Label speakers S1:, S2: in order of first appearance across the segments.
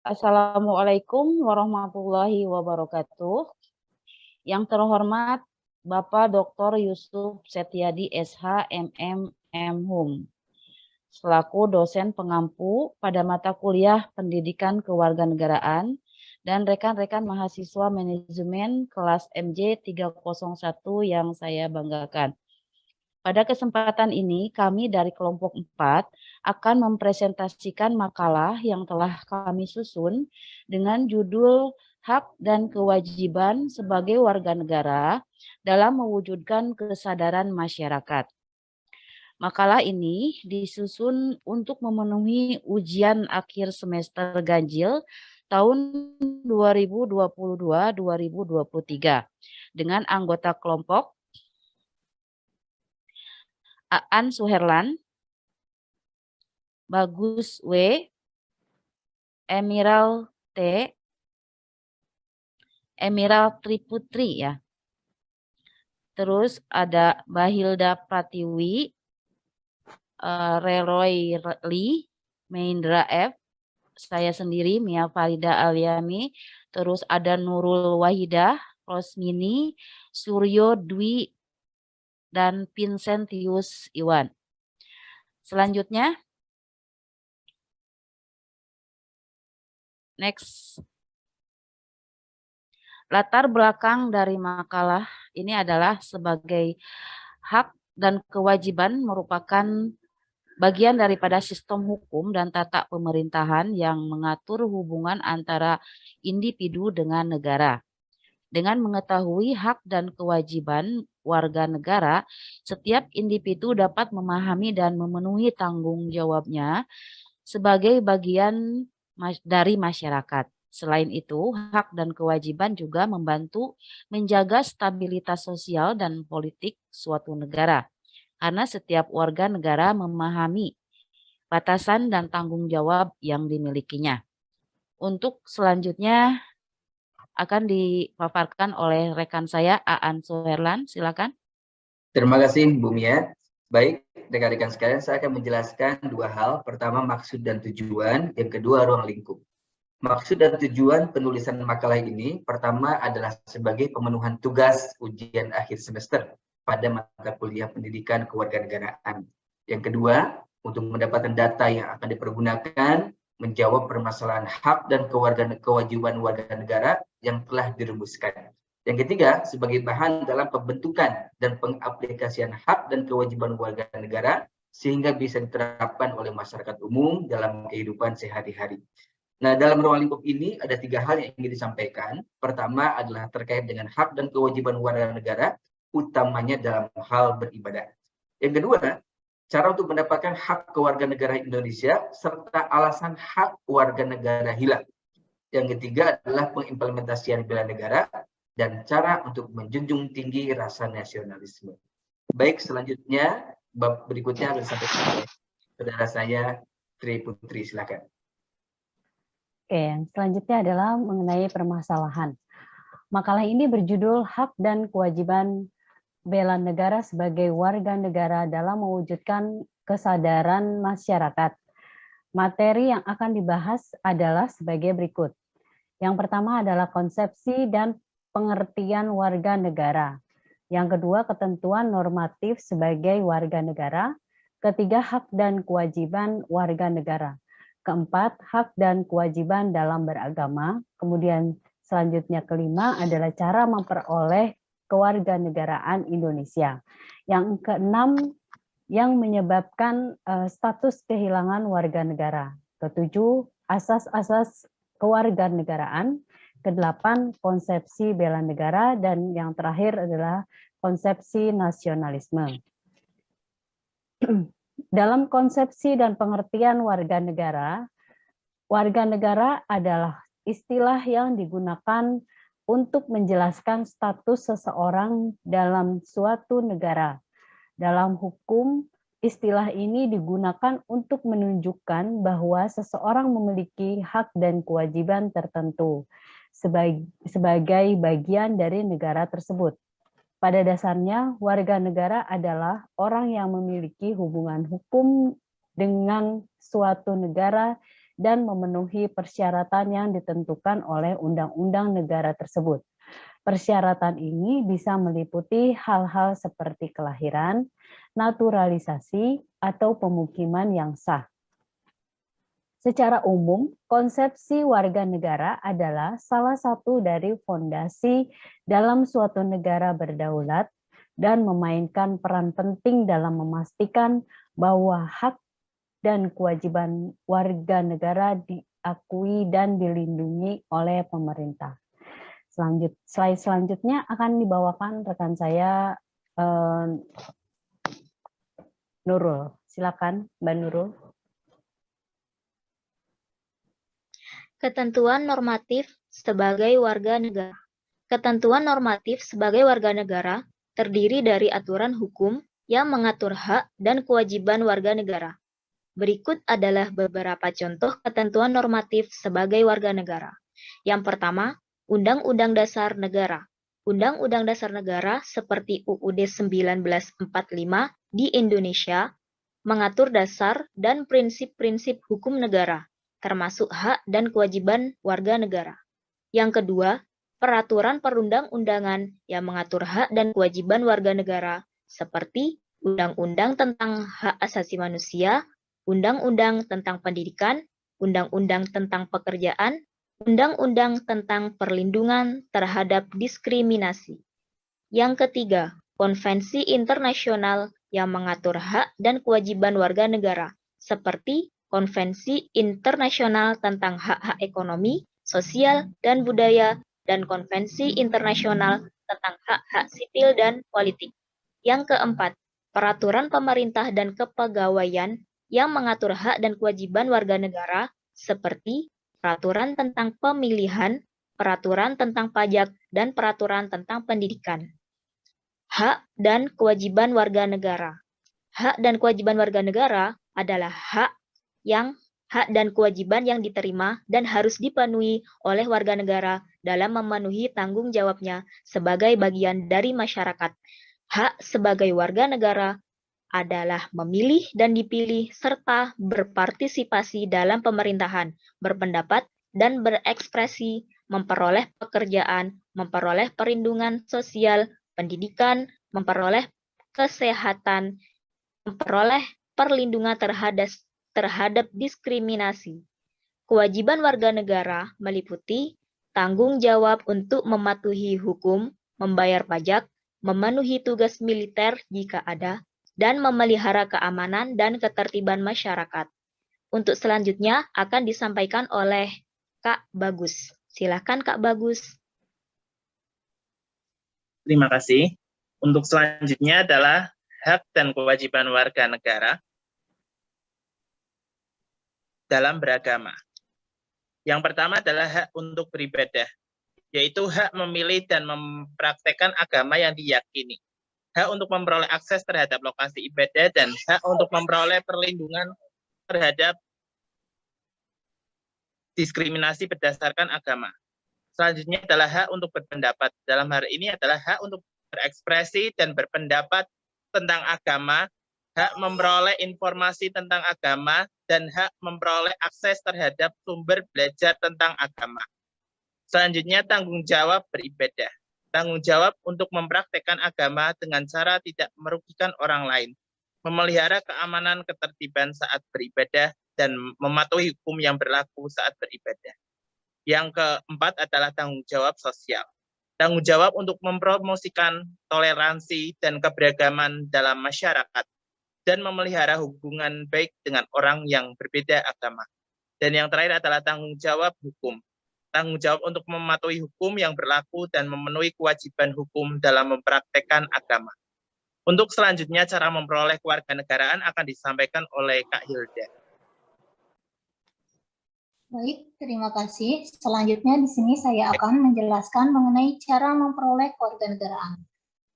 S1: Assalamualaikum warahmatullahi wabarakatuh. Yang terhormat Bapak Dr. Yusuf Setiadi SH MM Hum, selaku dosen pengampu pada mata kuliah Pendidikan Kewarganegaraan dan rekan-rekan mahasiswa manajemen kelas MJ 301 yang saya banggakan. Pada kesempatan ini, kami dari kelompok 4 akan mempresentasikan makalah yang telah kami susun dengan judul Hak dan Kewajiban sebagai Warga Negara dalam Mewujudkan Kesadaran Masyarakat. Makalah ini disusun untuk memenuhi ujian akhir semester ganjil tahun 2022-2023 dengan anggota kelompok Aan Suherlan, Bagus W, Emerald T, Emerald Triputri ya. Terus ada Bahilda Pratiwi, Reroy Lee, Maindra F, saya sendiri Mia Farida Aliami, terus ada Nurul Wahidah, Rosmini, Suryo Dwi, dan Vincentius Iwan. Selanjutnya, next. Latar belakang dari makalah ini adalah sebagai hak dan kewajiban merupakan bagian daripada sistem hukum dan tata pemerintahan yang mengatur hubungan antara individu dengan negara. Dengan mengetahui hak dan kewajiban warga negara, setiap individu dapat memahami dan memenuhi tanggung jawabnya sebagai bagian dari masyarakat. Selain itu, hak dan kewajiban juga membantu menjaga stabilitas sosial dan politik suatu negara. Karena setiap warga negara memahami batasan dan tanggung jawab yang dimilikinya. Untuk selanjutnya akan dipaparkan oleh rekan saya Aan Suherlan, silakan.
S2: Terima kasih Bu Mia. Baik, rekan-rekan sekalian, saya akan menjelaskan dua hal. Pertama, maksud dan tujuan. Yang kedua, ruang lingkup. Maksud dan tujuan penulisan makalah ini pertama adalah sebagai pemenuhan tugas ujian akhir semester pada mata kuliah Pendidikan Kewarganegaraan. Yang kedua, untuk mendapatkan data yang akan dipergunakan menjawab permasalahan hak dan kewajiban warga negara yang telah dirumuskan. Yang ketiga, sebagai bahan dalam pembentukan dan pengaplikasian hak dan kewajiban warga negara sehingga bisa diterapkan oleh masyarakat umum dalam kehidupan sehari-hari. Nah, dalam ruang lingkup ini ada tiga hal yang ingin disampaikan. Pertama adalah terkait dengan hak dan kewajiban warga negara, utamanya dalam hal beribadah. Yang kedua, cara untuk mendapatkan hak kewarganegaraan Indonesia serta alasan hak warga negara hilang. Yang ketiga adalah pengimplementasian bela negara dan cara untuk menjunjung tinggi rasa nasionalisme. Baik, selanjutnya bab berikutnya akan disampaikan oleh saudara saya Tri Putri, silakan.
S3: Oke, yang selanjutnya adalah mengenai permasalahan. Makalah ini berjudul Hak dan Kewajiban Bela Negara sebagai Warga Negara dalam Mewujudkan Kesadaran Masyarakat. Materi yang akan dibahas adalah sebagai berikut. Yang pertama adalah konsepsi dan pengertian warga negara. Yang kedua, ketentuan normatif sebagai warga negara. Ketiga, hak dan kewajiban warga negara. Keempat, hak dan kewajiban dalam beragama. Kemudian selanjutnya kelima adalah cara memperoleh kewarganegaraan Indonesia. Yang keenam, yang menyebabkan status kehilangan warga negara. Ketujuh, asas-asas kewarganegaraan. Kedelapan, konsepsi bela negara. Dan yang terakhir adalah konsepsi nasionalisme. Dalam konsepsi dan pengertian warga negara adalah istilah yang digunakan untuk menjelaskan status seseorang dalam suatu negara. Dalam hukum, istilah ini digunakan untuk menunjukkan bahwa seseorang memiliki hak dan kewajiban tertentu sebagai bagian dari negara tersebut. Pada dasarnya, warga negara adalah orang yang memiliki hubungan hukum dengan suatu negara dan memenuhi persyaratan yang ditentukan oleh undang-undang negara tersebut. Persyaratan ini bisa meliputi hal-hal seperti kelahiran, naturalisasi, atau pemukiman yang sah. Secara umum, konsepsi warga negara adalah salah satu dari fondasi dalam suatu negara berdaulat dan memainkan peran penting dalam memastikan bahwa hak dan kewajiban warga negara diakui dan dilindungi oleh pemerintah. Slide selanjutnya akan dibawakan rekan saya, Nurul. Silakan, Mbak Nurul.
S4: Ketentuan normatif sebagai warga negara. Ketentuan normatif sebagai warga negara terdiri dari aturan hukum yang mengatur hak dan kewajiban warga negara. Berikut adalah beberapa contoh ketentuan normatif sebagai warga negara. Yang pertama, Undang-Undang Dasar Negara. Undang-Undang Dasar Negara seperti UUD 1945 di Indonesia mengatur dasar dan prinsip-prinsip hukum negara, termasuk hak dan kewajiban warga negara. Yang kedua, peraturan perundang-undangan yang mengatur hak dan kewajiban warga negara, seperti Undang-Undang tentang Hak Asasi Manusia, Undang-Undang tentang Pendidikan, Undang-Undang tentang Pekerjaan, Undang-Undang tentang Perlindungan terhadap Diskriminasi. Yang ketiga, konvensi internasional yang mengatur hak dan kewajiban warga negara, seperti Konvensi Internasional tentang Hak-Hak Ekonomi, Sosial, dan Budaya, dan Konvensi Internasional tentang Hak-Hak Sipil dan Politik. Yang keempat, peraturan pemerintah dan kepegawaian yang mengatur hak dan kewajiban warga negara, seperti peraturan tentang pemilihan, peraturan tentang pajak, dan peraturan tentang pendidikan. Hak dan kewajiban warga negara. Hak dan kewajiban warga negara adalah hak dan kewajiban yang diterima dan harus dipenuhi oleh warga negara dalam memenuhi tanggung jawabnya sebagai bagian dari masyarakat. Hak sebagai warga negara adalah memilih dan dipilih serta berpartisipasi dalam pemerintahan, berpendapat dan berekspresi, memperoleh pekerjaan, memperoleh perlindungan sosial, pendidikan, memperoleh kesehatan, memperoleh perlindungan terhadap diskriminasi. Kewajiban warga negara meliputi tanggung jawab untuk mematuhi hukum, membayar pajak, memenuhi tugas militer jika ada, dan memelihara keamanan dan ketertiban masyarakat. Untuk selanjutnya akan disampaikan oleh Kak Bagus. Silakan Kak Bagus.
S5: Terima kasih. Untuk selanjutnya adalah hak dan kewajiban warga negara dalam beragama. Yang pertama adalah hak untuk beribadah, yaitu hak memilih dan mempraktekkan agama yang diyakini. Hak untuk memperoleh akses terhadap lokasi ibadah dan hak untuk memperoleh perlindungan terhadap diskriminasi berdasarkan agama. Selanjutnya adalah hak untuk berpendapat. Dalam hal ini adalah hak untuk berekspresi dan berpendapat tentang agama, hak memperoleh informasi tentang agama, dan hak memperoleh akses terhadap sumber belajar tentang agama. Selanjutnya, tanggung jawab beribadah. Tanggung jawab untuk mempraktekkan agama dengan cara tidak merugikan orang lain, memelihara keamanan ketertiban saat beribadah, dan mematuhi hukum yang berlaku saat beribadah. Yang keempat adalah tanggung jawab sosial. Tanggung jawab untuk mempromosikan toleransi dan keberagaman dalam masyarakat, dan memelihara hubungan baik dengan orang yang berbeda agama. Dan yang terakhir adalah tanggung jawab hukum. Tanggung jawab untuk mematuhi hukum yang berlaku dan memenuhi kewajiban hukum dalam mempraktekkan agama. Untuk selanjutnya, cara memperoleh kewarganegaraan akan disampaikan oleh Kak Hilda.
S6: Baik, terima kasih. Selanjutnya di sini saya akan menjelaskan mengenai cara memperoleh kewarganegaraan.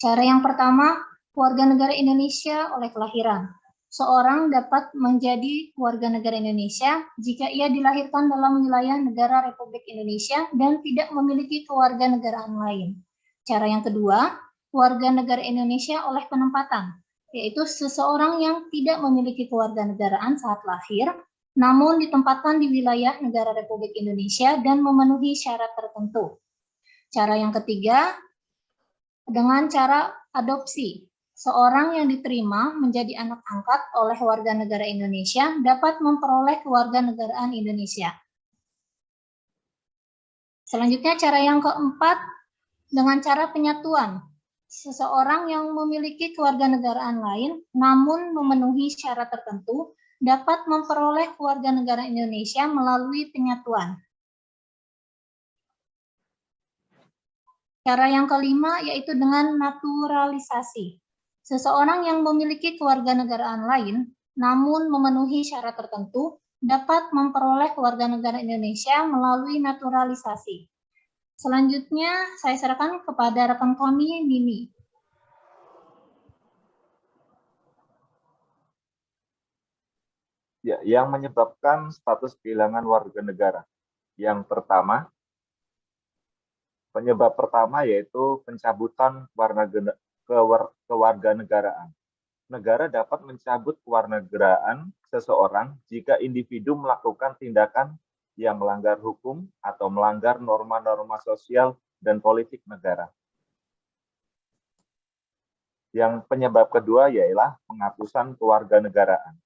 S6: Cara yang pertama, warga negara Indonesia oleh kelahiran. Seorang dapat menjadi warga negara Indonesia jika ia dilahirkan dalam wilayah negara Republik Indonesia dan tidak memiliki kewarganegaraan lain. Cara yang kedua, warga negara Indonesia oleh penempatan, yaitu seseorang yang tidak memiliki kewarganegaraan saat lahir namun ditempatkan di wilayah negara Republik Indonesia dan memenuhi syarat tertentu. Cara yang ketiga, dengan cara adopsi. Seorang yang diterima menjadi anak angkat oleh warga negara Indonesia dapat memperoleh kewarganegaraan Indonesia. Selanjutnya cara yang keempat, dengan cara penyatuan. Seseorang yang memiliki kewarganegaraan lain namun memenuhi syarat tertentu dapat memperoleh kewarganegaraan Indonesia melalui penyatuan. Cara yang kelima yaitu dengan naturalisasi. Seseorang yang memiliki kewarganegaraan lain namun memenuhi syarat tertentu dapat memperoleh kewarganegaraan Indonesia melalui naturalisasi. Selanjutnya saya serahkan kepada rekan kami, Nini.
S7: Ya, yang menyebabkan status kehilangan warga negara. Yang pertama, penyebab pertama yaitu pencabutan kewarganegaraan. Negara dapat mencabut kewarganegaraan seseorang jika individu melakukan tindakan yang melanggar hukum atau melanggar norma-norma sosial dan politik negara. Yang penyebab kedua ialah penghapusan kewarganegaraan.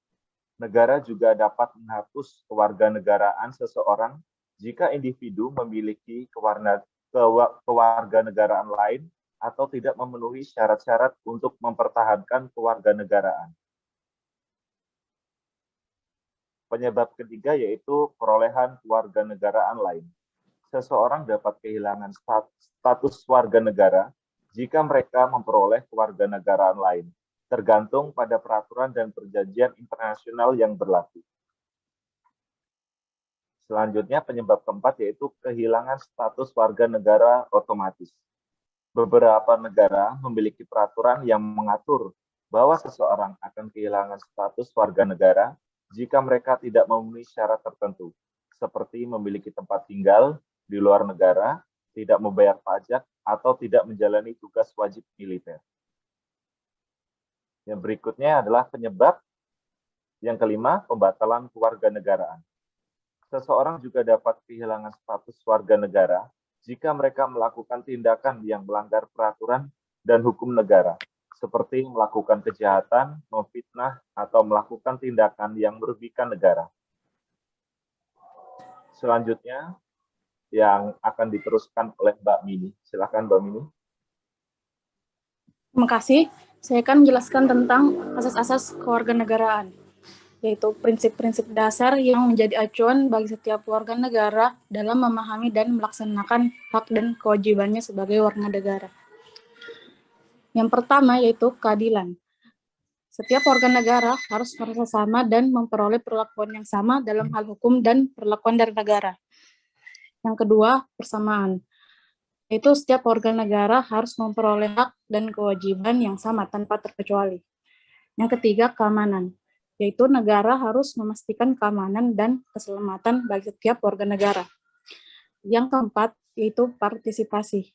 S7: Negara juga dapat menghapus kewarganegaraan seseorang jika individu memiliki kewarganegaraan lain atau tidak memenuhi syarat-syarat untuk mempertahankan kewarganegaraan. Penyebab ketiga yaitu perolehan kewarganegaraan lain. Seseorang dapat kehilangan status warga negara jika mereka memperoleh kewarganegaraan lain, tergantung pada peraturan dan perjanjian internasional yang berlaku. Selanjutnya penyebab keempat yaitu kehilangan status warga negara otomatis. Beberapa negara memiliki peraturan yang mengatur bahwa seseorang akan kehilangan status warga negara jika mereka tidak memenuhi syarat tertentu, seperti memiliki tempat tinggal di luar negara, tidak membayar pajak, atau tidak menjalani tugas wajib militer. Yang berikutnya adalah penyebab yang kelima, pembatalan kewarganegaraan. Seseorang juga dapat kehilangan status warga negara jika mereka melakukan tindakan yang melanggar peraturan dan hukum negara, seperti melakukan kejahatan, memfitnah, atau melakukan tindakan yang merugikan negara. Selanjutnya, yang akan diteruskan oleh Mbak Mini. Silakan Mbak Mini.
S8: Terima kasih. Saya akan menjelaskan tentang asas-asas kewarganegaraan, yaitu prinsip-prinsip dasar yang menjadi acuan bagi setiap warga negara dalam memahami dan melaksanakan hak dan kewajibannya sebagai warga negara. Yang pertama yaitu keadilan. Setiap warga negara harus merasa sama dan memperoleh perlakuan yang sama dalam hal hukum dan perlakuan dari negara. Yang kedua, persamaan. Yaitu setiap warga negara harus memperoleh hak dan kewajiban yang sama tanpa terkecuali. Yang ketiga, keamanan. Yaitu negara harus memastikan keamanan dan keselamatan bagi setiap warga negara. Yang keempat, yaitu partisipasi.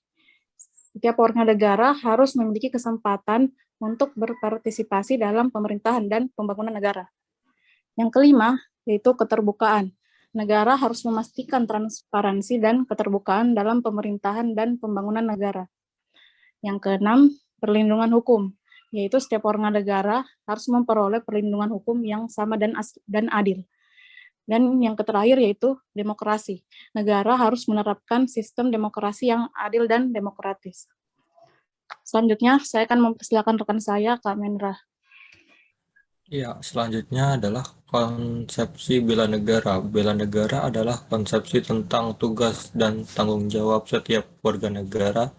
S8: Setiap warga negara harus memiliki kesempatan untuk berpartisipasi dalam pemerintahan dan pembangunan negara. Yang kelima, yaitu keterbukaan. Negara harus memastikan transparansi dan keterbukaan dalam pemerintahan dan pembangunan negara. Yang keenam, perlindungan hukum, yaitu setiap warga negara harus memperoleh perlindungan hukum yang sama dan adil. Dan yang terakhir yaitu demokrasi. Negara harus menerapkan sistem demokrasi yang adil dan demokratis. Selanjutnya, saya akan mempersilakan rekan saya, Kak Mendra.
S9: Ya, selanjutnya adalah konsepsi bela negara. Bela negara adalah konsepsi tentang tugas dan tanggung jawab setiap warga negara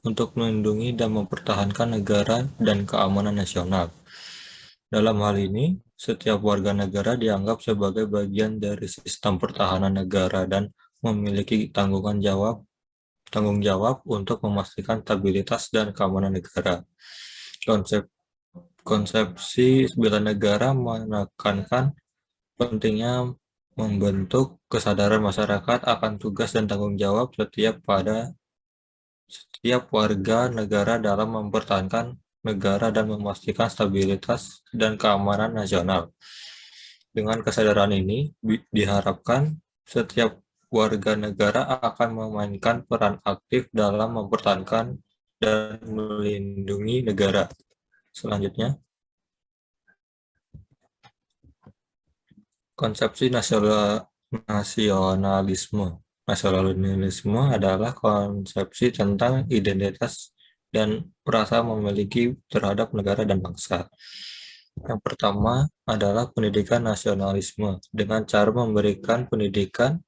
S9: untuk melindungi dan mempertahankan negara dan keamanan nasional. Dalam hal ini, setiap warga negara dianggap sebagai bagian dari sistem pertahanan negara dan memiliki tanggung jawab untuk memastikan stabilitas dan keamanan negara. Konsepsi bela negara menekankan pentingnya membentuk kesadaran masyarakat akan tugas dan tanggung jawab setiap warga negara dalam mempertahankan negara dan memastikan stabilitas dan keamanan nasional. Dengan kesadaran ini, diharapkan setiap warga negara akan memainkan peran aktif dalam mempertahankan dan melindungi negara. Selanjutnya, konsepsi nasionalisme. Nasionalisme adalah konsepsi tentang identitas dan rasa memiliki terhadap negara dan bangsa. Yang pertama adalah pendidikan nasionalisme dengan cara memberikan pendidikan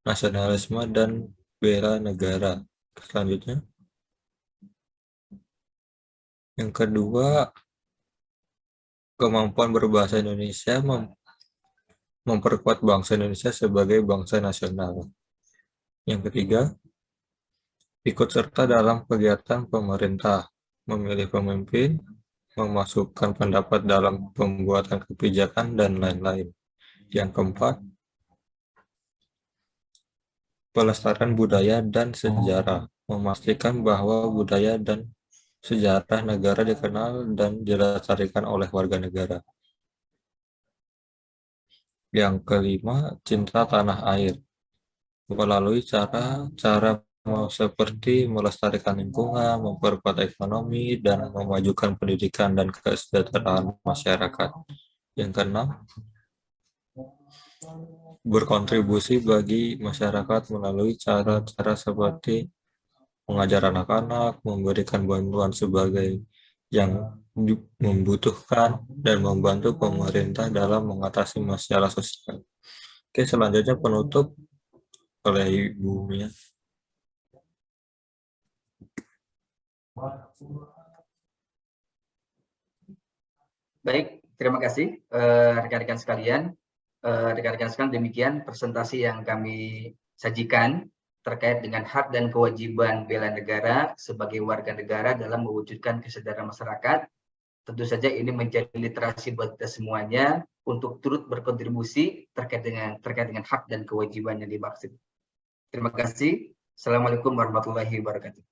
S9: nasionalisme dan bela negara. Selanjutnya, yang kedua, kemampuan berbahasa Indonesia memperkuat bangsa Indonesia sebagai bangsa nasional. Yang ketiga, ikut serta dalam kegiatan pemerintah, memilih pemimpin, memasukkan pendapat dalam pembuatan kebijakan, dan lain-lain. Yang keempat, pelestarian budaya dan sejarah, memastikan bahwa budaya dan sejarah negara dikenal dan dilestarikan oleh warga negara. Yang kelima, cinta tanah air, melalui cara seperti melestarikan lingkungan, memperkuat ekonomi, dan memajukan pendidikan dan kesejahteraan masyarakat. Yang keenam, berkontribusi bagi masyarakat melalui cara-cara seperti mengajar anak-anak, memberikan bantuan sebagai yang membutuhkan, dan membantu pemerintah dalam mengatasi masalah sosial. Oke, selanjutnya penutup oleh Ibu Mia.
S2: Baik, terima kasih rekan-rekan sekalian. Rekan-rekan sekalian, demikian presentasi yang kami sajikan terkait dengan hak dan kewajiban bela negara sebagai warga negara dalam mewujudkan kesadaran masyarakat. Tentu saja ini menjadi literasi buat kita semuanya untuk turut berkontribusi terkait dengan hak dan kewajiban yang dimaksud. Terima kasih. Assalamualaikum warahmatullahi wabarakatuh.